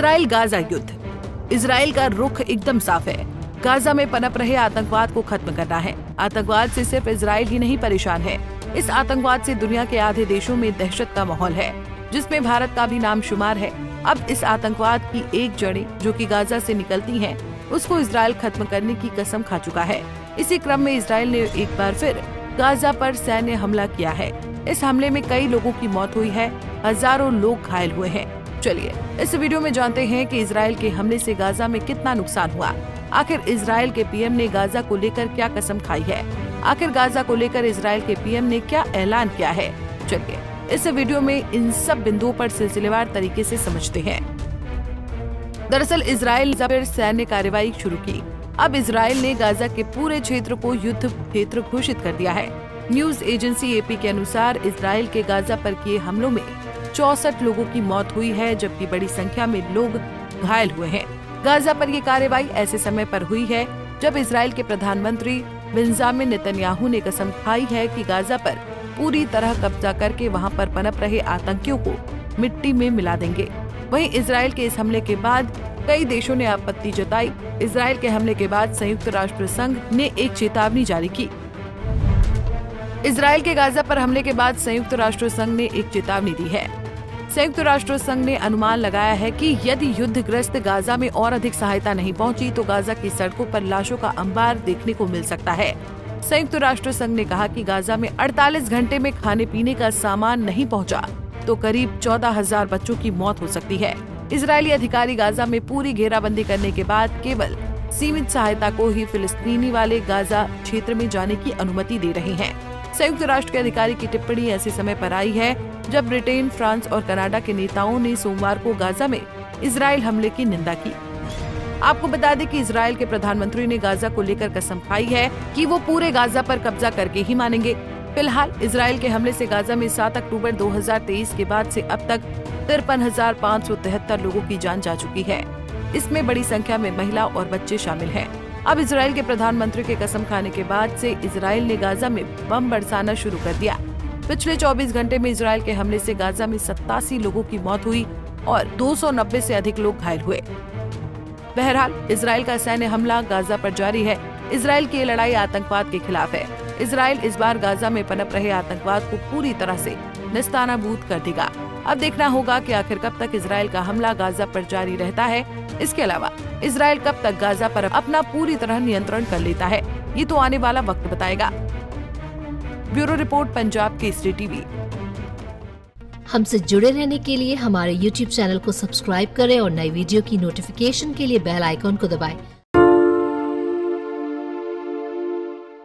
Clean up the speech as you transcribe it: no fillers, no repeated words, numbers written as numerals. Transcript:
Israel Gaza युद्ध। Israel का रुख एकदम साफ है। गाजा में पनप रहे आतंकवाद को खत्म करना है। आतंकवाद से सिर्फ इजराइल ही नहीं परेशान है। इस आतंकवाद से दुनिया के आधे देशों में दहशत का माहौल है, जिसमें भारत का भी नाम शुमार है। अब इस आतंकवाद की एक जड़ें जो कि गाजा से निकलती हैं, उसको इजराइल खत्म करने की कसम खा चुका है। इसी क्रम में इजराइल ने एक बार फिर गाजा पर सैन्य हमला किया है। इस हमले में कई लोगों की मौत हुई है, हजारों लोग घायल हुए हैं। चलिए इस वीडियो में जानते हैं कि इजराइल के हमले से गाजा में कितना नुकसान हुआ। आखिर इजराइल के पीएम ने गाजा को लेकर क्या कसम खाई है। आखिर गाजा को लेकर इजराइल के पीएम ने क्या ऐलान किया है। चलिए इस वीडियो में इन सब बिंदुओं पर सिलसिलेवार तरीके से समझते हैं। दरअसल इजराइल ने फिर सैन्य कार्रवाई शुरू की। अब इजराइल ने गाजा के पूरे क्षेत्र को युद्ध क्षेत्र घोषित कर दिया है। न्यूज एजेंसी एपी के अनुसार इजराइल के गाजा पर किए हमलों में 64 लोगों की मौत हुई है, जबकि बड़ी संख्या में लोग घायल हुए हैं। गाजा पर ये कार्रवाई ऐसे समय पर हुई है जब इजराइल के प्रधानमंत्री बेंजामिन नेतन्याहू ने कसम खाई है कि गाजा पर पूरी तरह कब्जा करके वहां पर पनप रहे आतंकियों को मिट्टी में मिला देंगे। वहीं इजराइल के इस हमले के बाद कई देशों ने आपत्ति जताई। इजराइल के हमले के बाद संयुक्त राष्ट्र संघ ने एक चेतावनी जारी की। इजराइल के गाजा पर हमले के बाद संयुक्त राष्ट्र संघ ने एक चेतावनी दी है। संयुक्त राष्ट्र संघ ने अनुमान लगाया है कि यदि युद्धग्रस्त गाजा में और अधिक सहायता नहीं पहुंची तो गाजा की सड़कों पर लाशों का अंबार देखने को मिल सकता है। संयुक्त राष्ट्र संघ ने कहा कि गाजा में 48 घंटे में खाने पीने का सामान नहीं पहुंचा तो करीब 14,000 बच्चों की मौत हो सकती है। इजरायली अधिकारी गाजा में पूरी घेराबंदी करने के बाद केवल सीमित सहायता को ही फिलिस्तीनी वाले गाजा क्षेत्र में जाने की अनुमति दे रहे हैं। संयुक्त राष्ट्र के अधिकारी की टिप्पणी ऐसे समय पर आई है जब ब्रिटेन, फ्रांस और कनाडा के नेताओं ने सोमवार को गाजा में इजराइल हमले की निंदा की। आपको बता दें कि इजराइल के प्रधानमंत्री ने गाजा को लेकर कसम खाई है कि वो पूरे गाजा पर कब्जा करके ही मानेंगे। फिलहाल इजराइल के हमले से गाजा में 7 अक्टूबर 2023 के बाद से अब तक 53,573 लोगों की जान जा चुकी है। इसमें बड़ी संख्या में महिला और बच्चे शामिल हैं। अब इजराइल के प्रधानमंत्री के कसम खाने के बाद से इजराइल ने गाजा में बम बरसाना शुरू कर दिया। पिछले 24 घंटे में इजराइल के हमले से गाजा में 87 लोगों की मौत हुई और 290 से अधिक लोग घायल हुए। बहरहाल इजराइल का सैन्य हमला गाजा पर जारी है। इजराइल की लड़ाई आतंकवाद के खिलाफ है। इजराइल इस बार गाजा में पनप रहे आतंकवाद को पूरी तरह से निस्तानाबूद कर देगा। अब देखना होगा कि आखिर कब तक इजराइल का हमला गाजा पर जारी रहता है। इसके अलावा इजराइल कब तक गाजा पर अपना पूरी तरह नियंत्रण कर लेता है, ये तो आने वाला वक्त बताएगा। Bureau report, Punjab Kesari TV. हमसे जुड़े रहने के लिए हमारे YouTube चैनल को सब्सक्राइब करें और नई वीडियो की नोटिफिकेशन के लिए बेल आइकॉन को दबाएं।